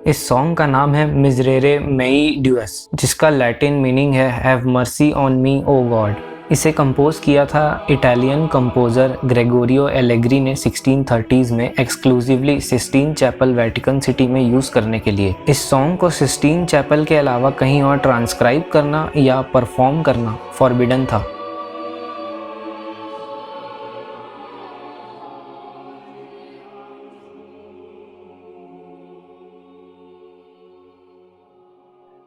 इस सॉन्ग का नाम है मिजरेरे मेई ड्यूस, जिसका लैटिन मीनिंग है have mercy on me O God. इसे कंपोज किया था इटालियन कंपोजर ग्रेगोरियो एलेग्री ने 1630s में exclusively Sistine Chapel Vatican City में यूज करने के लिए। इस सॉन्ग को सिस्टीन चैपल के अलावा कहीं और ट्रांसक्राइब करना या परफॉर्म करना फॉरबिडन था।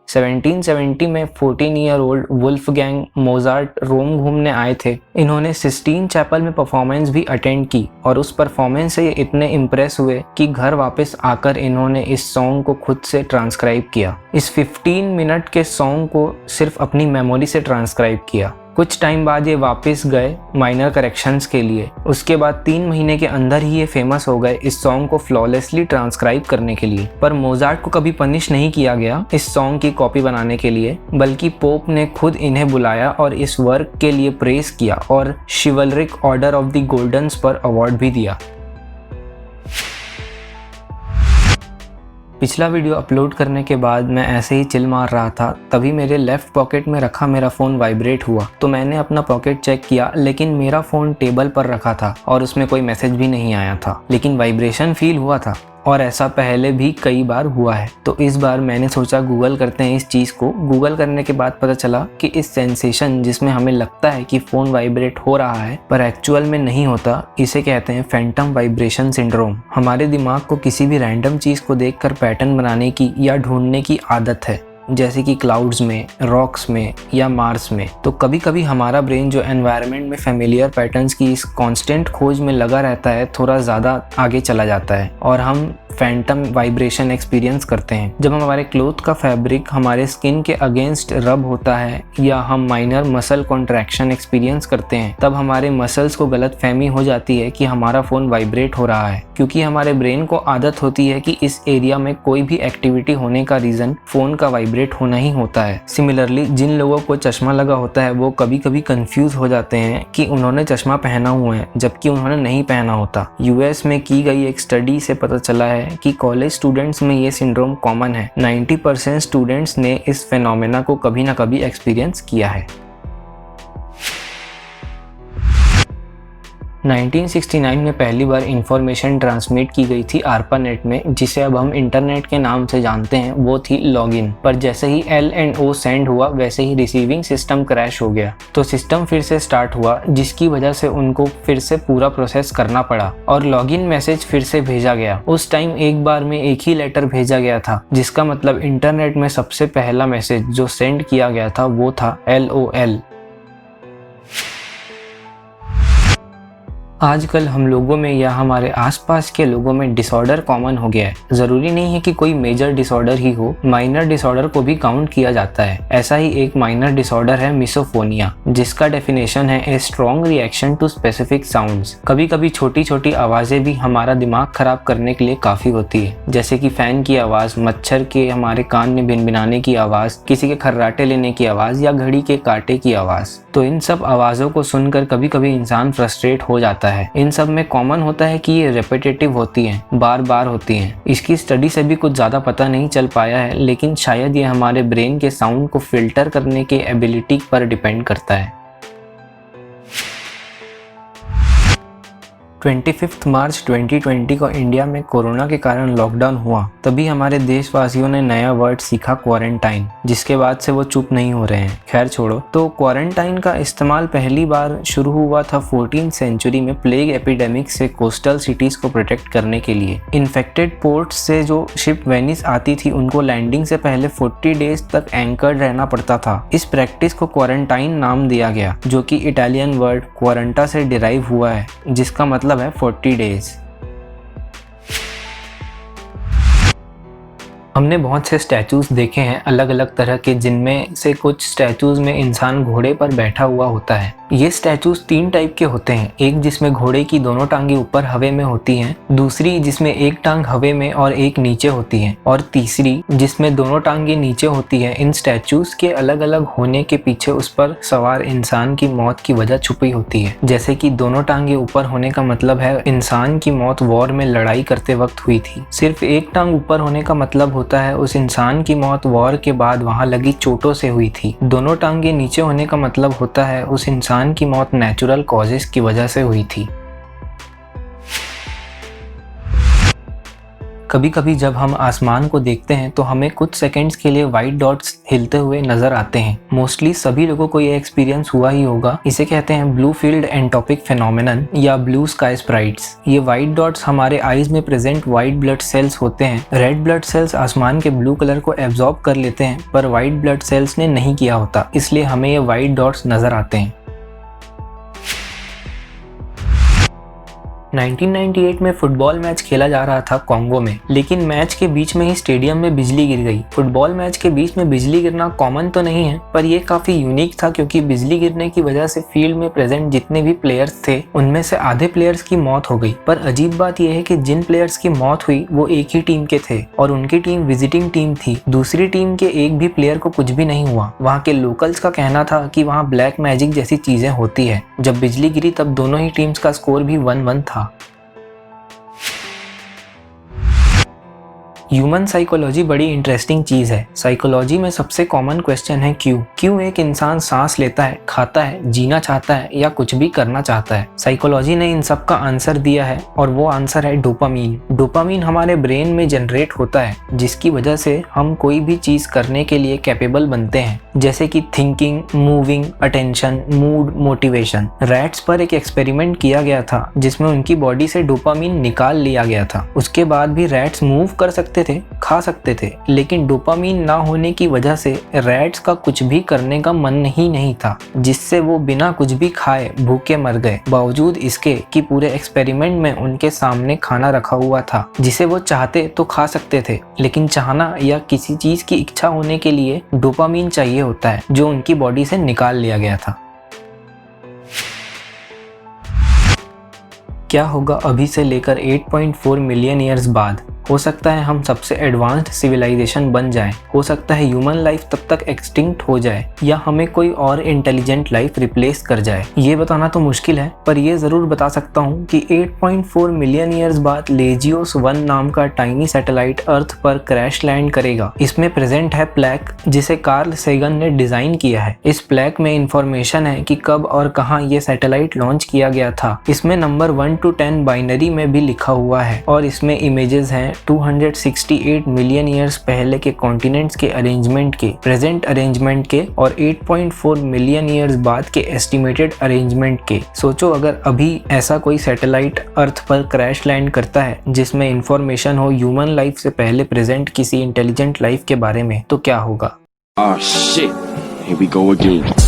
1770 में 14 ईयर ओल्ड वुल्फगैंग मोजार्ट रोम घूमने आए थे। इन्होंने सिस्टीन चैपल में परफॉर्मेंस भी अटेंड की और उस परफॉर्मेंस से ये इतने इम्प्रेस हुए कि घर वापस आकर इन्होंने इस सॉन्ग को खुद से ट्रांसक्राइब किया। इस 15 मिनट के सॉन्ग को सिर्फ अपनी मेमोरी से ट्रांसक्राइब किया। कुछ टाइम बाद ये वापस गए माइनर करेक्शंस के लिए। उसके बाद 3 महीने के अंदर ही ये फेमस हो गए इस सॉन्ग को फ्लॉलेसली ट्रांसक्राइब करने के लिए। पर मोजार्ट को कभी पनिश नहीं किया गया इस सॉन्ग की कॉपी बनाने के लिए, बल्कि पोप ने खुद इन्हें बुलाया और इस वर्क के लिए प्रेज किया और chivalric order of the golden spur award भी दिया। पिछला वीडियो अपलोड करने के बाद मैं ऐसे ही चिल मार रहा था, तभी मेरे लेफ्ट पॉकेट में रखा मेरा फ़ोन वाइब्रेट हुआ। तो मैंने अपना पॉकेट चेक किया, लेकिन मेरा फ़ोन टेबल पर रखा था और उसमें कोई मैसेज भी नहीं आया था, लेकिन वाइब्रेशन फील हुआ था। और ऐसा पहले भी कई बार हुआ है। तो इस बार मैंने सोचा गूगल करते हैं इस चीज़ को। गूगल करने के बाद पता चला कि इस सेंसेशन जिसमें हमें लगता है कि फ़ोन वाइब्रेट हो रहा है पर एक्चुअल में नहीं होता, इसे कहते हैं फैंटम वाइब्रेशन सिंड्रोम। हमारे दिमाग को किसी भी रैंडम चीज़ को देखकर पैटर्न बनाने की या ढूंढने की आदत है, जैसे कि क्लाउड्स में, रॉक्स में या मार्स में। तो कभी कभी हमारा ब्रेन जो एनवायरनमेंट में फेमिलियर पैटर्न्स की इस कांस्टेंट खोज में लगा रहता है, थोड़ा ज़्यादा आगे चला जाता है और हम फैंटम वाइब्रेशन एक्सपीरियंस करते हैं। जब हमारे क्लोथ का फैब्रिक हमारे स्किन के अगेंस्ट रब होता है या हम माइनर मसल कॉन्ट्रैक्शन एक्सपीरियंस करते हैं, तब हमारे मसल्स को गलतफहमी हो जाती है कि हमारा फ़ोन वाइब्रेट हो रहा है, क्योंकि हमारे ब्रेन को आदत होती है कि इस एरिया में कोई भी एक्टिविटी होने का रीज़न फ़ोन का वाइब्रेट होना ही होता है। सिमिलरली जिन लोगों को चश्मा लगा होता है वो कभी कभी कंफ्यूज हो जाते हैं कि उन्होंने चश्मा पहना हुआ है जबकि उन्होंने नहीं पहना होता। यूएस में की गई एक स्टडी से पता चला है कि कॉलेज स्टूडेंट्स में ये सिंड्रोम कॉमन है। 90% स्टूडेंट्स ने इस फेनोमेना को कभी ना कभी एक्सपीरियंस किया है। 1969 में पहली बार इंफॉर्मेशन ट्रांसमिट की गई थी आर्पानेट में, जिसे अब हम इंटरनेट के नाम से जानते हैं। वो थी लॉगिन। पर जैसे ही L&O सेंड हुआ वैसे ही रिसीविंग सिस्टम क्रैश हो गया, तो सिस्टम फिर से स्टार्ट हुआ, जिसकी वजह से उनको फिर से पूरा प्रोसेस करना पड़ा और लॉगिन मैसेज फिर से भेजा गया। उस टाइम एक बार में एक ही लेटर भेजा गया था, जिसका मतलब इंटरनेट में सबसे पहला मैसेज जो सेंड किया गया था वो था LOL। आजकल हम लोगों में या हमारे आसपास के लोगों में डिसऑर्डर कॉमन हो गया है। जरूरी नहीं है कि कोई मेजर डिसऑर्डर ही हो, माइनर डिसऑर्डर को भी काउंट किया जाता है। ऐसा ही एक माइनर डिसऑर्डर है मिसोफोनिया, जिसका डेफिनेशन है a strong reaction to specific sounds. कभी कभी छोटी छोटी आवाजें भी हमारा दिमाग खराब करने के लिए काफी होती है, जैसे कि फैन की आवाज, मच्छर के हमारे कान में भिनभिनाने की आवाज, किसी के खर्राटे लेने की आवाज या घड़ी के कांटे की आवाज। तो इन सब आवाजों को सुनकर कभी कभी इंसान फ्रस्ट्रेट हो जाता है। इन सब में कॉमन होता है कि ये रेपिटेटिव होती हैं, बार बार होती हैं। इसकी स्टडी से भी कुछ ज़्यादा पता नहीं चल पाया है, लेकिन शायद ये हमारे ब्रेन के साउंड को फिल्टर करने के एबिलिटी पर डिपेंड करता है। 25 मार्च 2020 को इंडिया में कोरोना के कारण लॉकडाउन हुआ। तभी हमारे देशवासियों ने नया वर्ड सीखा, क्वारंटाइन, जिसके बाद से वो चुप नहीं हो रहे हैं। खैर छोड़ो। तो क्वारंटाइन का इस्तेमाल पहली बार शुरू हुआ था 14th सेंचुरी में प्लेग एपिडेमिक से कोस्टल सिटीज को प्रोटेक्ट करने के लिए। इन्फेक्टेड पोर्ट से जो शिप वेनिस आती थी उनको लैंडिंग से पहले 40 डेज तक एंकर्ड रहना पड़ता था। इस प्रैक्टिस को क्वारंटाइन नाम दिया गया, जो कि इटालियन वर्ड क्वारंटा से डिराइव हुआ है, जिसका मतलब है 40 डेज। हमने बहुत से स्टैचूज देखे हैं अलग अलग तरह के, जिनमें से कुछ स्टैचूज में इंसान घोड़े पर बैठा हुआ होता है ये स्टैचूज 3 टाइप के होते हैं, एक जिसमें घोड़े की दोनों टांगे ऊपर हवा में होती हैं, दूसरी जिसमें एक टांग हवा में और एक नीचे होती है, और तीसरी जिसमें दोनों टांगे नीचे होती है। इन स्टैचूज के अलग अलग होने के पीछे उस पर सवार इंसान की मौत की वजह छुपी होती है। जैसे कि दोनों टांगे ऊपर होने का मतलब है इंसान की मौत वॉर में लड़ाई करते वक्त हुई थी। सिर्फ एक टांग ऊपर होने का मतलब होता है उस इंसान की मौत वॉर के बाद वहां लगी चोटों से हुई थी। दोनों टांगे नीचे होने का मतलब होता है उस इंसान की मौत नेचुरल कॉजेस की वजह से हुई थी। कभी कभी जब हम आसमान को देखते हैं तो हमें कुछ सेकंड्स के लिए व्हाइट डॉट्स हिलते हुए नजर आते हैं। मोस्टली सभी लोगों को ये एक्सपीरियंस हुआ ही होगा। इसे कहते हैं ब्लू फील्ड एंटोपिक फेनोमेनन या ब्लू स्काई स्प्राइट्स। ये व्हाइट डॉट्स हमारे आईज में प्रेजेंट व्हाइट ब्लड सेल्स होते हैं। रेड ब्लड सेल्स आसमान के ब्लू कलर को एब्जॉर्ब कर लेते हैं, पर व्हाइट ब्लड सेल्स ने नहीं किया होता, इसलिए हमें ये व्हाइट डॉट्स नजर आते हैं। 1998 में फुटबॉल मैच खेला जा रहा था कॉन्गो में, लेकिन मैच के बीच में ही स्टेडियम में बिजली गिर गई। फुटबॉल मैच के बीच में बिजली गिरना कॉमन तो नहीं है, पर यह काफी यूनिक था क्योंकि बिजली गिरने की वजह से फील्ड में प्रेजेंट जितने भी प्लेयर्स थे उनमें से आधे प्लेयर्स की मौत हो गई। पर अजीब बात यह है कि जिन प्लेयर्स की मौत हुई वो एक ही टीम के थे और उनकी टीम विजिटिंग टीम थी। दूसरी टीम के एक भी प्लेयर को कुछ भी नहीं हुआ। वहाँ के लोकल्स का कहना था कि वहाँ ब्लैक मैजिक जैसी चीजें होती है। जब बिजली गिरी तब दोनों ही टीम्स का स्कोर भी 1-1 था। ह्यूमन साइकोलॉजी बड़ी इंटरेस्टिंग चीज है। साइकोलॉजी में सबसे कॉमन क्वेश्चन है क्यों। क्यों एक इंसान सांस लेता है, खाता है, जीना चाहता है या कुछ भी करना चाहता है। साइकोलॉजी ने इन सब का आंसर दिया है और वो आंसर है डोपामीन। डोपामीन हमारे ब्रेन में जनरेट होता है जिसकी वजह से हम कोई भी चीज करने के लिए कैपेबल बनते हैं, जैसे कि thinking, moving, attention, mood, motivation. Rats पर एक एक्सपेरिमेंट किया गया था जिसमें उनकी बॉडी से डोपामीन निकाल लिया गया था। उसके बाद भी रैट्स मूव कर सकते थे, खा सकते थे, लेकिन डोपामीन ना होने की वजह से रैट्स का कुछ भी करने का मन ही नहीं था, जिससे वो बिना कुछ भी खाए भूखे मर गए। बावजूद इसके कि पूरे एक्सपेरिमेंट में उनके सामने खाना रखा हुआ था जिसे वो चाहते तो खा सकते थे, लेकिन चाहना या किसी चीज की इच्छा होने के लिए डोपामीन चाहिए होता है जो उनकी बॉडी से निकाल लिया गया था। क्या होगा अभी से लेकर 8.4 मिलियन ईयर्स बाद? हो सकता है हम सबसे एडवांस्ड सिविलाइजेशन बन जाए, हो सकता है ह्यूमन लाइफ तब तक एक्सटिंक्ट हो जाए या हमें कोई और इंटेलिजेंट लाइफ रिप्लेस कर जाए। ये बताना तो मुश्किल है, पर ये जरूर बता सकता हूँ कि 8.4 मिलियन ईयर्स बाद लेजियोस 1 नाम का टाइनी सैटेलाइट अर्थ पर क्रैश लैंड करेगा। इसमें प्रेजेंट है प्लेक जिसे कार्ल सेगन ने डिजाइन किया है। इस प्लेक में इंफॉर्मेशन है कि कब और कहाँ ये सैटेलाइट लॉन्च किया गया था। इसमें नंबर 1 to 10 बाइनरी में भी लिखा हुआ है और इसमें इमेजेस हैं 268 मिलियन ईयर्स पहले के कॉन्टिनेंट्स के अरेंजमेंट के, प्रेजेंट अरेंजमेंट के और 8.4 मिलियन ईयर्स बाद के एस्टिमेटेड अरेंजमेंट के। सोचो अगर अभी ऐसा कोई सैटेलाइट अर्थ पर क्रैश लैंड करता है जिसमें इंफॉर्मेशन हो ह्यूमन लाइफ से पहले प्रेजेंट किसी इंटेलिजेंट लाइफ के बारे में, तो क्या होगा। Oh shit, here we go again.